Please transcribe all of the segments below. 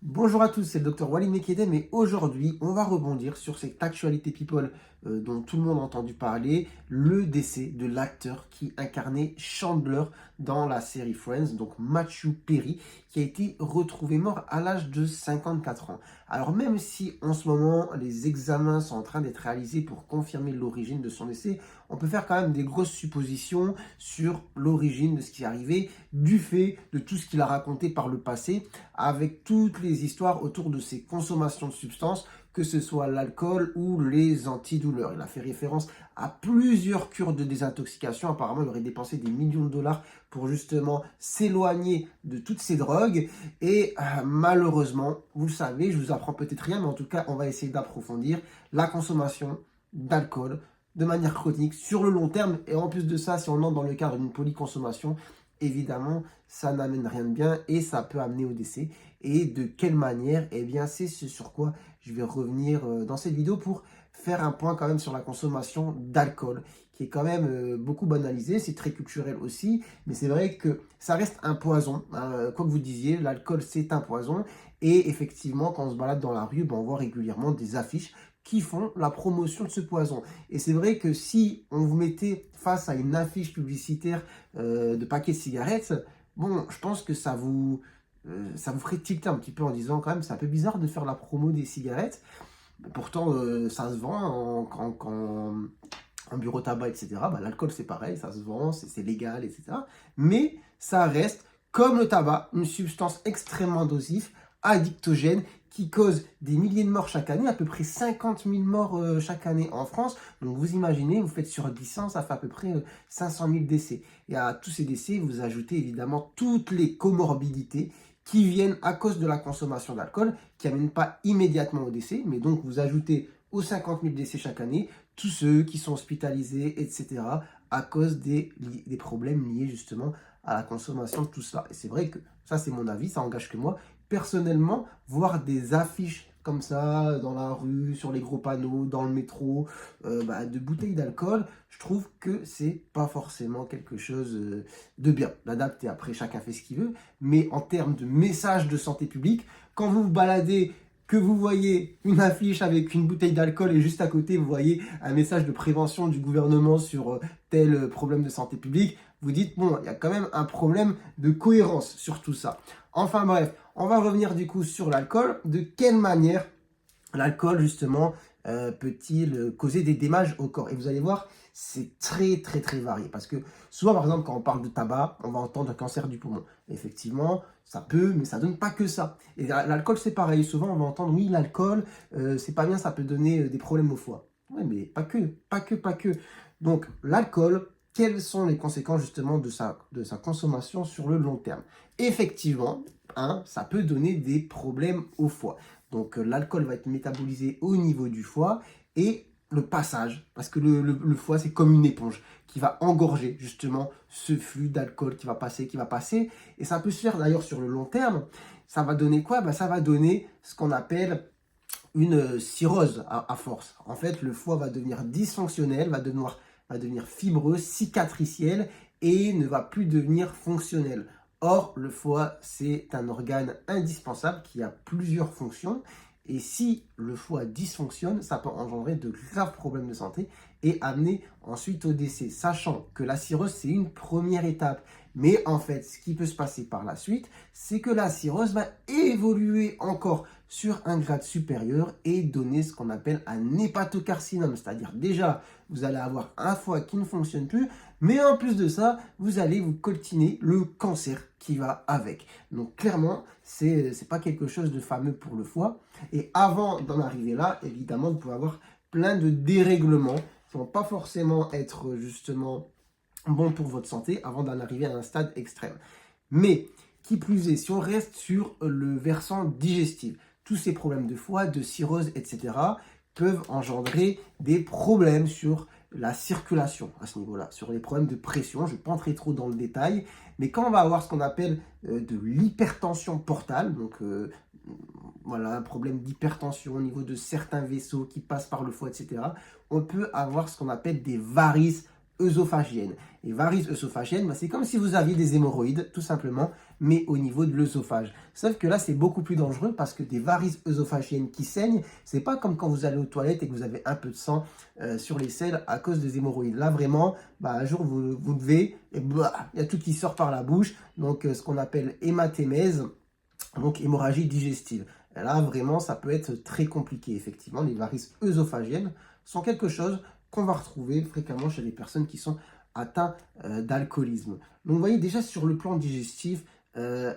Bonjour à tous, c'est le docteur Walid Mekedem et aujourd'hui, on va rebondir sur cette actualité people dont tout le monde a entendu parler, le décès de l'acteur qui incarnait Chandler dans la série Friends, donc Matthew Perry, qui a été retrouvé mort à l'âge de 54 ans. Alors même si en ce moment, les examens sont en train d'être réalisés pour confirmer l'origine de son décès, on peut faire quand même des grosses suppositions sur l'origine de ce qui est arrivé, du fait de tout ce qu'il a raconté par le passé, avec toutes les histoires autour de ses consommations de substances, que ce soit l'alcool ou les antidouleurs. Il a fait référence à plusieurs cures de désintoxication. Apparemment, il aurait dépensé des millions de dollars pour justement s'éloigner de toutes ces drogues. Et malheureusement, vous le savez, je vous apprends peut-être rien, mais en tout cas, on va essayer d'approfondir la consommation d'alcool de manière chronique sur le long terme. Et en plus de ça, si on entre dans le cadre d'une polyconsommation, évidemment, ça n'amène rien de bien et ça peut amener au décès. Et de quelle manière? Eh bien, c'est ce sur quoi je vais revenir dans cette vidéo pour faire un point quand même sur la consommation d'alcool, qui est quand même beaucoup banalisé, c'est très culturel aussi, mais c'est vrai que ça reste un poison, hein. Quoi que vous disiez, l'alcool c'est un poison, et effectivement, quand on se balade dans la rue, ben, on voit régulièrement des affiches qui font la promotion de ce poison. Et c'est vrai que si on vous mettait face à une affiche publicitaire de paquets de cigarettes, bon, je pense que ça vous ferait tilter un petit peu en disant quand même, c'est un peu bizarre de faire la promo des cigarettes. Pourtant, ça se vend en bureau tabac, etc. Bah, l'alcool, c'est pareil, ça se vend, c'est légal, etc. Mais ça reste, comme le tabac, une substance extrêmement nocive, addictogène, qui cause des milliers de morts chaque année, à peu près 50 000 morts chaque année en France. Donc vous imaginez, vous faites sur 10 ans, ça fait à peu près 500 000 décès. Et à tous ces décès, vous ajoutez évidemment toutes les comorbidités qui viennent à cause de la consommation d'alcool, qui n'amènent pas immédiatement au décès, mais donc vous ajoutez aux 50 000 décès chaque année tous ceux qui sont hospitalisés, etc., à cause des problèmes liés justement à la consommation de tout cela. Et c'est vrai que ça, c'est mon avis, ça engage que moi. Personnellement, voir des affiches comme ça, dans la rue, sur les gros panneaux, dans le métro, de bouteilles d'alcool, je trouve que c'est pas forcément quelque chose de bien. L'adapter, après, chacun fait ce qu'il veut, mais en termes de message de santé publique, quand vous vous baladez, que vous voyez une affiche avec une bouteille d'alcool et juste à côté, vous voyez un message de prévention du gouvernement sur tel problème de santé publique, vous dites, bon, il y a quand même un problème de cohérence sur tout ça. Enfin bref, on va revenir du coup sur l'alcool. De quelle manière l'alcool, justement, peut-il causer des dommages au corps? Et vous allez voir, c'est très, très, très varié. Parce que souvent, par exemple, quand on parle de tabac, on va entendre un cancer du poumon. Effectivement, ça peut, mais ça donne pas que ça. Et l'alcool, c'est pareil. Souvent, on va entendre, oui, l'alcool, c'est pas bien, ça peut donner des problèmes au foie. Oui, mais pas que, pas que, pas que. Donc, l'alcool, quelles sont les conséquences, justement, de sa consommation sur le long terme? Effectivement, hein, ça peut donner des problèmes au foie. Donc l'alcool va être métabolisé au niveau du foie et le passage, parce que le foie c'est comme une éponge qui va engorger justement ce flux d'alcool qui va passer, et ça peut se faire d'ailleurs sur le long terme. Ça va donner quoi? Ça va donner ce qu'on appelle une cirrhose à force. En fait, le foie va devenir dysfonctionnel, va devenir fibreux, cicatriciel et ne va plus devenir fonctionnel. Or, le foie, c'est un organe indispensable qui a plusieurs fonctions. Et si le foie dysfonctionne, ça peut engendrer de graves problèmes de santé et amener ensuite au décès. Sachant que la cirrhose, c'est une première étape. Mais en fait, ce qui peut se passer par la suite, c'est que la cirrhose va évoluer encore sur un grade supérieur et donner ce qu'on appelle un hépatocarcinome. C'est-à-dire déjà, vous allez avoir un foie qui ne fonctionne plus, mais en plus de ça, vous allez vous coltiner le cancer qui va avec. Donc clairement, c'est pas quelque chose de fameux pour le foie. Et avant d'en arriver là, évidemment, vous pouvez avoir plein de dérèglements qui ne vont pas forcément être justement bons pour votre santé avant d'en arriver à un stade extrême. Mais qui plus est, si on reste sur le versant digestif, tous ces problèmes de foie, de cirrhose, etc., peuvent engendrer des problèmes sur la circulation à ce niveau-là, sur les problèmes de pression. Je ne vais pas entrer trop dans le détail, mais quand on va avoir ce qu'on appelle de l'hypertension portale, donc voilà, un problème d'hypertension au niveau de certains vaisseaux qui passent par le foie, etc., on peut avoir ce qu'on appelle des varices œsophagiennes. Et varices œsophagiennes, c'est comme si vous aviez des hémorroïdes, tout simplement, mais au niveau de l'œsophage. Sauf que là, c'est beaucoup plus dangereux parce que des varices œsophagiennes qui saignent, c'est pas comme quand vous allez aux toilettes et que vous avez un peu de sang sur les selles à cause des hémorroïdes. Là, vraiment, un jour, vous devez, et il y a tout qui sort par la bouche, donc ce qu'on appelle hématémèse, donc hémorragie digestive. Et là, vraiment, ça peut être très compliqué, effectivement. Les varices œsophagiennes sont quelque chose qu'on va retrouver fréquemment chez les personnes qui sont atteintes d'alcoolisme. Donc, vous voyez, déjà, sur le plan digestif,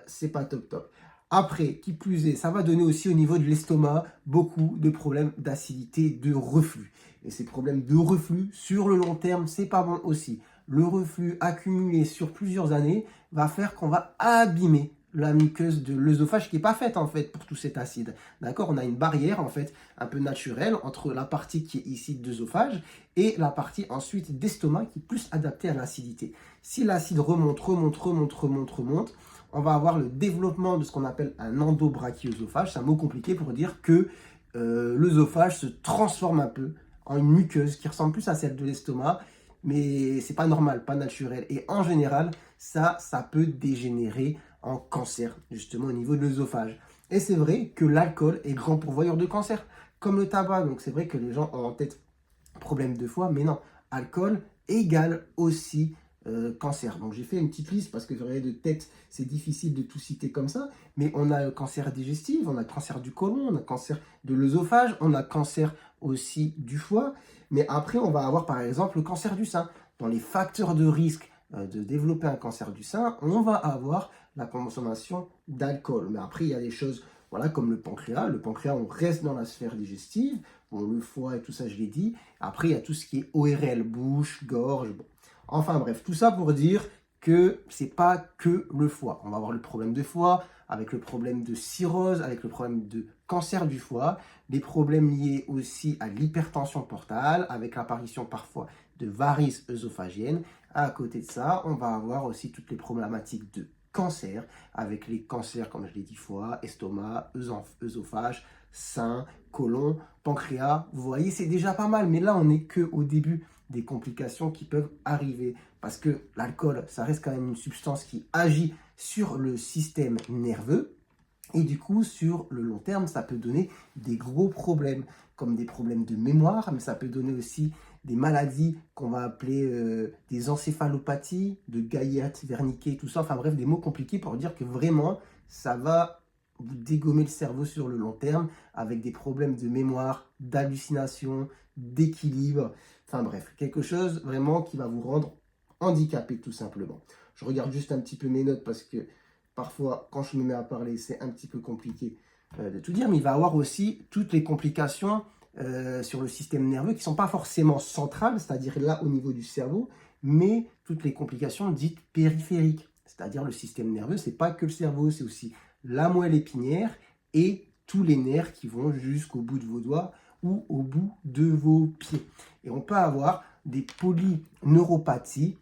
c'est pas top top. Après, qui plus est, ça va donner aussi au niveau de l'estomac beaucoup de problèmes d'acidité, de reflux. Et ces problèmes de reflux, sur le long terme, c'est pas bon aussi. Le reflux accumulé sur plusieurs années va faire qu'on va abîmer la muqueuse de l'œsophage qui n'est pas faite en fait pour tout cet acide. D'accord? On a une barrière en fait un peu naturelle entre la partie qui est ici d'œsophage et la partie ensuite d'estomac qui est plus adaptée à l'acidité. Si l'acide remonte, on va avoir le développement de ce qu'on appelle un endobrachiosophage. C'est un mot compliqué pour dire que l'œsophage se transforme un peu en une muqueuse qui ressemble plus à celle de l'estomac, mais c'est pas normal, pas naturel. Et en général, ça peut dégénérer en cancer, justement au niveau de l'œsophage. Et c'est vrai que l'alcool est grand pourvoyeur de cancer, comme le tabac. Donc c'est vrai que les gens ont en tête problème de foie, mais non, alcool égale aussi cancer. Donc j'ai fait une petite liste parce que de tête, c'est difficile de tout citer comme ça, mais on a le cancer digestif, on a le cancer du côlon, on a le cancer de l'œsophage, on a le cancer aussi du foie, mais après on va avoir par exemple le cancer du sein. Dans les facteurs de risque de développer un cancer du sein, on va avoir la consommation d'alcool. Mais après, il y a des choses voilà, comme le pancréas. Le pancréas, on reste dans la sphère digestive. Bon, le foie et tout ça, je l'ai dit. Après, il y a tout ce qui est ORL, bouche, gorge. Bon. Enfin bref, tout ça pour dire que c'est pas que le foie. On va avoir le problème de foie, avec le problème de cirrhose, avec le problème de cancer du foie, des problèmes liés aussi à l'hypertension portale, avec l'apparition parfois de varices œsophagiennes. À côté de ça, on va avoir aussi toutes les problématiques de cancer, avec les cancers, comme je l'ai dit, foie, estomac, œsophage, sein, côlon, pancréas. Vous voyez, c'est déjà pas mal, mais là, on n'est qu'au début des complications qui peuvent arriver. Parce que l'alcool, ça reste quand même une substance qui agit sur le système nerveux. Et du coup, sur le long terme, ça peut donner des gros problèmes, comme des problèmes de mémoire, mais ça peut donner aussi des maladies qu'on va appeler des encéphalopathies, de Guyat, Wernicke, tout ça. Enfin bref, des mots compliqués pour dire que vraiment, ça va vous dégommer le cerveau sur le long terme avec des problèmes de mémoire, d'hallucination, d'équilibre. Enfin bref, quelque chose vraiment qui va vous rendre handicapé tout simplement. Je regarde juste un petit peu mes notes parce que parfois, quand je me mets à parler, c'est un petit peu compliqué de tout dire, mais il va y avoir aussi toutes les complications sur le système nerveux qui ne sont pas forcément centrales, c'est-à-dire là au niveau du cerveau, mais toutes les complications dites périphériques, c'est-à-dire le système nerveux, ce n'est pas que le cerveau, c'est aussi la moelle épinière et tous les nerfs qui vont jusqu'au bout de vos doigts ou au bout de vos pieds. Et on peut avoir des polyneuropathies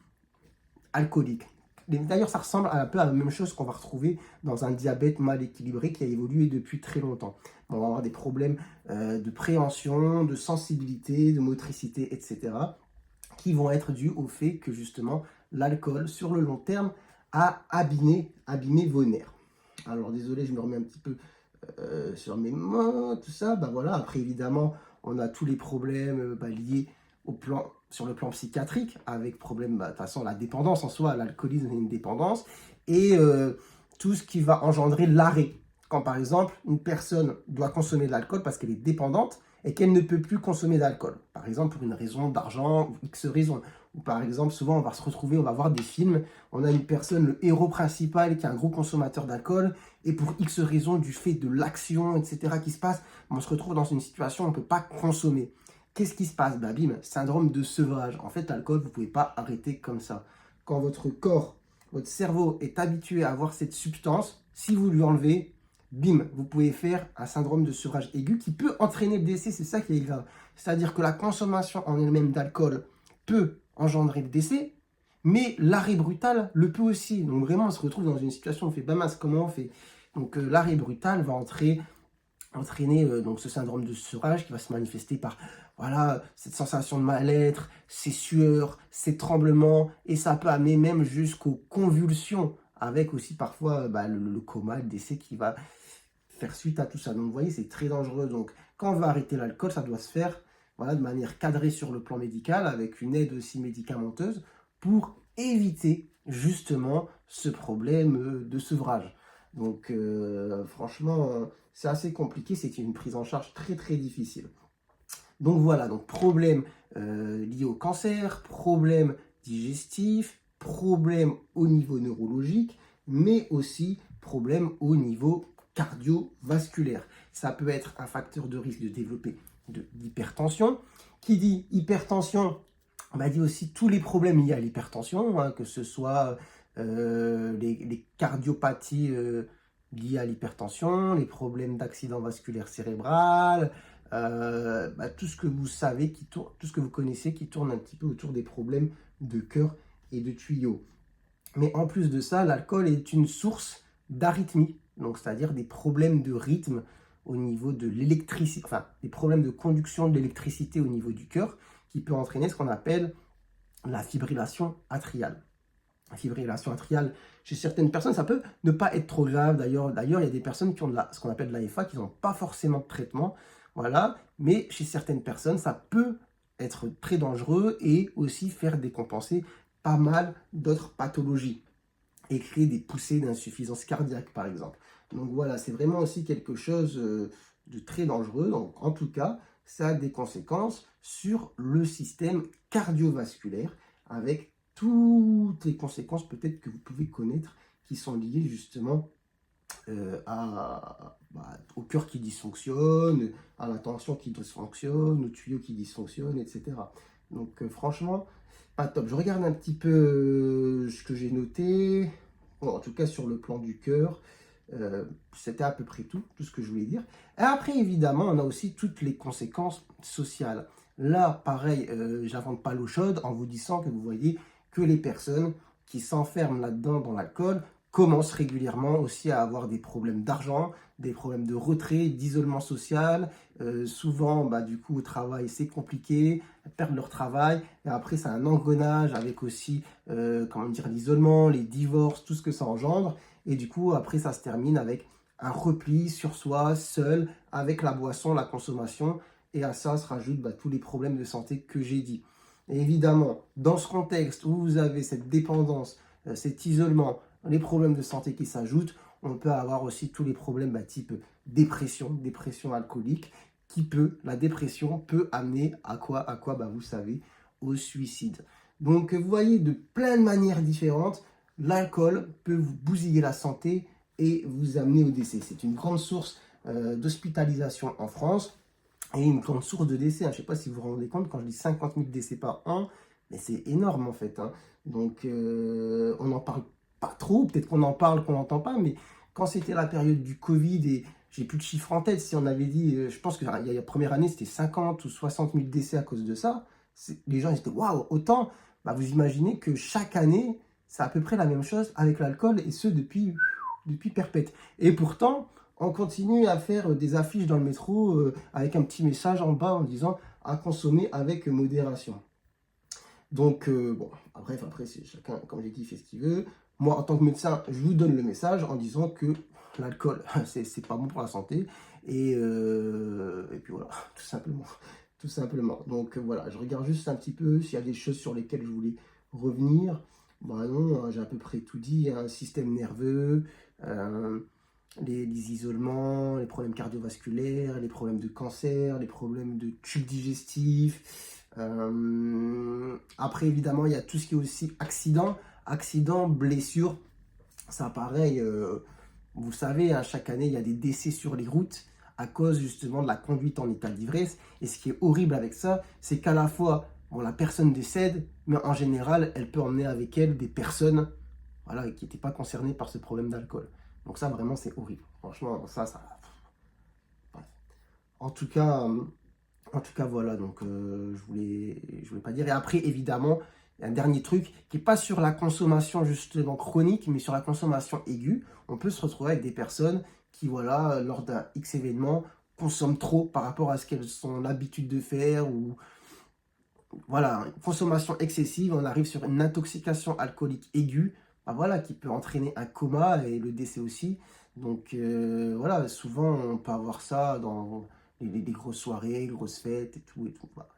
alcooliques. D'ailleurs, ça ressemble un peu à la même chose qu'on va retrouver dans un diabète mal équilibré qui a évolué depuis très longtemps. On va avoir des problèmes de préhension, de sensibilité, de motricité, etc. qui vont être dus au fait que justement l'alcool, sur le long terme, a abîmé vos nerfs. Alors désolé, je me remets un petit peu sur mes mots, tout ça. Voilà. Après, évidemment, on a tous les problèmes liés sur le plan psychiatrique, avec problème, de toute façon, la dépendance en soi, l'alcoolisme est une dépendance, et tout ce qui va engendrer l'arrêt. Quand par exemple, une personne doit consommer de l'alcool parce qu'elle est dépendante et qu'elle ne peut plus consommer d'alcool. Par exemple, pour une raison d'argent, ou X raison. Ou par exemple, souvent, on va se retrouver, on va voir des films, on a une personne, le héros principal, qui est un gros consommateur d'alcool, et pour X raison, du fait de l'action, etc., qui se passe, on se retrouve dans une situation où on ne peut pas consommer. Qu'est-ce qui se passe? Bim, syndrome de sevrage. En fait, l'alcool, vous ne pouvez pas arrêter comme ça. Quand votre corps, votre cerveau est habitué à avoir cette substance, si vous lui enlevez, bim, vous pouvez faire un syndrome de sevrage aigu qui peut entraîner le décès. C'est ça qui est grave. C'est-à-dire que la consommation en elle-même d'alcool peut engendrer le décès, mais l'arrêt brutal le peut aussi. Donc vraiment, on se retrouve dans une situation où on fait, bah mince, comment on fait? Donc l'arrêt brutal va entrer entraîner donc ce syndrome de sevrage qui va se manifester par voilà, cette sensation de mal-être, ces sueurs, ces tremblements, et ça peut amener même jusqu'aux convulsions, avec aussi parfois le coma, le décès qui va faire suite à tout ça. Donc vous voyez, c'est très dangereux. Donc quand on va arrêter l'alcool, ça doit se faire voilà, de manière cadrée sur le plan médical, avec une aide aussi médicamenteuse, pour éviter justement ce problème de sevrage. Donc franchement, c'est assez compliqué, c'est une prise en charge très très difficile. Donc voilà, donc problème lié au cancer, problème digestif, problème au niveau neurologique, mais aussi problème au niveau cardiovasculaire. Ça peut être un facteur de risque de développer de l'hypertension. Qui dit hypertension, on va dire aussi tous les problèmes liés à l'hypertension, hein, que ce soit les cardiopathies liées à l'hypertension, les problèmes d'accident vasculaire cérébral, tout ce que vous savez, tout ce que vous connaissez qui tourne un petit peu autour des problèmes de cœur et de tuyaux. Mais en plus de ça, l'alcool est une source d'arythmie, donc c'est-à-dire des problèmes de rythme au niveau de l'électricité, enfin des problèmes de conduction de l'électricité au niveau du cœur, qui peut entraîner ce qu'on appelle la fibrillation atriale. La fibrillation atriale, chez certaines personnes, ça peut ne pas être trop grave. D'ailleurs, il y a des personnes qui ont ce qu'on appelle de l'AFA, qui n'ont pas forcément de traitement, voilà. Mais chez certaines personnes, ça peut être très dangereux et aussi faire décompenser pas mal d'autres pathologies et créer des poussées d'insuffisance cardiaque, par exemple. Donc voilà, c'est vraiment aussi quelque chose de très dangereux. Donc en tout cas, ça a des conséquences sur le système cardiovasculaire, avec toutes les conséquences peut-être que vous pouvez connaître qui sont liées justement au cœur qui dysfonctionne, à la tension qui dysfonctionne, aux tuyaux qui dysfonctionnent, etc. Donc franchement, pas top. Je regarde un petit peu ce que j'ai noté. Bon, en tout cas, sur le plan du cœur, c'était à peu près tout ce que je voulais dire. Et après, évidemment, on a aussi toutes les conséquences sociales. Là, pareil, j'invente pas l'eau chaude en vous disant que vous voyez que les personnes qui s'enferment là-dedans dans l'alcool commencent régulièrement aussi à avoir des problèmes d'argent, des problèmes de retrait, d'isolement social. Souvent, du coup, au travail, c'est compliqué, elles perdent leur travail. Et après, c'est un engrenage avec aussi, l'isolement, les divorces, tout ce que ça engendre. Et du coup, après, ça se termine avec un repli sur soi, seul, avec la boisson, la consommation. Et à ça se rajoutent tous les problèmes de santé que j'ai dit. Et évidemment, dans ce contexte où vous avez cette dépendance, cet isolement, les problèmes de santé qui s'ajoutent, on peut avoir aussi tous les problèmes type dépression alcoolique, la dépression peut amener à quoi vous savez, au suicide. Donc vous voyez, de plein de manières différentes, l'alcool peut vous bousiller la santé et vous amener au décès. C'est une grande source d'hospitalisation en France et une grande source de décès. Je ne sais pas si vous vous rendez compte, quand je dis 50 000 décès par an, mais c'est énorme en fait. Donc on n'en parle pas trop, peut-être qu'on en parle, qu'on n'entend pas, mais quand c'était la période du Covid, et j'ai plus de chiffres en tête, si on avait dit, je pense que la première année, c'était 50 ou 60 000 décès à cause de ça, les gens étaient waouh, autant, vous imaginez que chaque année, c'est à peu près la même chose avec l'alcool, et ce depuis perpète. Et pourtant, on continue à faire des affiches dans le métro avec un petit message en bas en disant à consommer avec modération. Donc, après, c'est chacun, comme j'ai dit, fait ce qu'il veut. Moi, en tant que médecin, je vous donne le message en disant que l'alcool, c'est pas bon pour la santé. Et puis voilà, tout simplement. Tout simplement. Donc voilà, je regarde juste un petit peu s'il y a des choses sur lesquelles je voulais revenir. Non, j'ai à peu près tout dit. Système nerveux, les isolements, les problèmes cardiovasculaires, les problèmes de cancer, les problèmes de tube digestif. Après, évidemment, il y a tout ce qui est aussi accident, blessure. Ça, pareil, vous savez, chaque année, il y a des décès sur les routes à cause justement de la conduite en état d'ivresse. Et ce qui est horrible avec ça, c'est qu'à la fois, la personne décède, mais en général, elle peut emmener avec elle des personnes qui n'étaient pas concernées par ce problème d'alcool. Donc ça, vraiment, c'est horrible. Franchement, ça... Bref. En tout cas, voilà, donc je voulais pas dire. Et après, évidemment, il y a un dernier truc qui n'est pas sur la consommation justement chronique, mais sur la consommation aiguë. On peut se retrouver avec des personnes qui, lors d'un X événement, consomment trop par rapport à ce qu'elles sont l'habitude de faire, ou voilà, une consommation excessive, on arrive sur une intoxication alcoolique aiguë, bah voilà, qui peut entraîner un coma et le décès aussi. Donc voilà, souvent on peut avoir ça dans les grosses soirées, grosses fêtes et tout et tout. Voilà.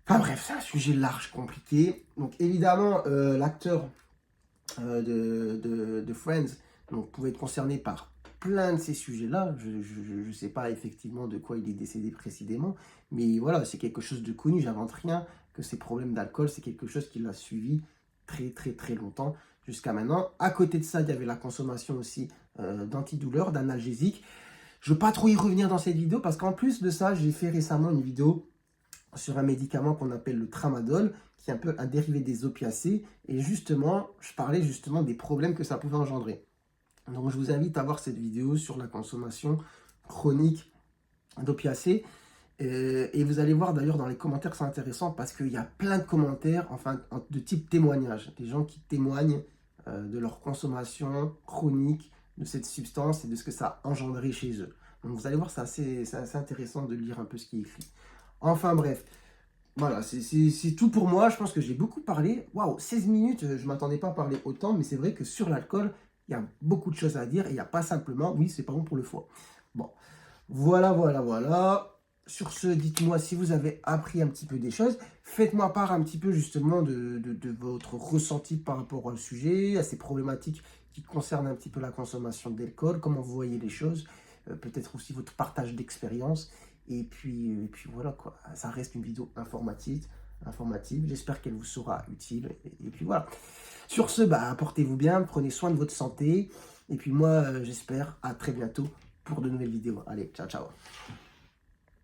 Enfin bref, c'est un sujet large, compliqué. Donc évidemment, l'acteur de Friends donc, pouvait être concerné par plein de ces sujets-là. Je ne sais pas effectivement de quoi il est décédé précisément, mais voilà, c'est quelque chose de connu, j'invente rien, que ces problèmes d'alcool, c'est quelque chose qui l'a suivi très très très longtemps jusqu'à maintenant. À côté de ça, il y avait la consommation aussi d'antidouleurs, d'analgésiques. Je ne veux pas trop y revenir dans cette vidéo parce qu'en plus de ça, j'ai fait récemment une vidéo sur un médicament qu'on appelle le tramadol, qui est un peu un dérivé des opiacés. Et justement, je parlais justement des problèmes que ça pouvait engendrer. Donc je vous invite à voir cette vidéo sur la consommation chronique d'opiacés. Et vous allez voir d'ailleurs dans les commentaires que c'est intéressant parce qu'il y a plein de commentaires, enfin de type témoignage. Des gens qui témoignent de leur consommation chronique de cette substance et de ce que ça a engendré chez eux. Donc vous allez voir, c'est assez intéressant de lire un peu ce qui est écrit. Enfin bref, voilà, c'est tout pour moi. Je pense que j'ai beaucoup parlé. Waouh, 16 minutes, je ne m'attendais pas à parler autant, mais c'est vrai que sur l'alcool, il y a beaucoup de choses à dire et il n'y a pas simplement, oui, c'est pas bon pour le foie. Bon, voilà. Sur ce, dites-moi si vous avez appris un petit peu des choses. Faites-moi part un petit peu justement de votre ressenti par rapport au sujet, à ces problématiques qui concernent un petit peu la consommation d'alcool, comment vous voyez les choses, peut-être aussi votre partage d'expérience. Et puis voilà quoi, ça reste une vidéo informative. J'espère qu'elle vous sera utile. Et puis voilà. Sur ce, bah, portez-vous bien, prenez soin de votre santé. Et puis moi, j'espère à très bientôt pour de nouvelles vidéos. Allez, ciao, ciao.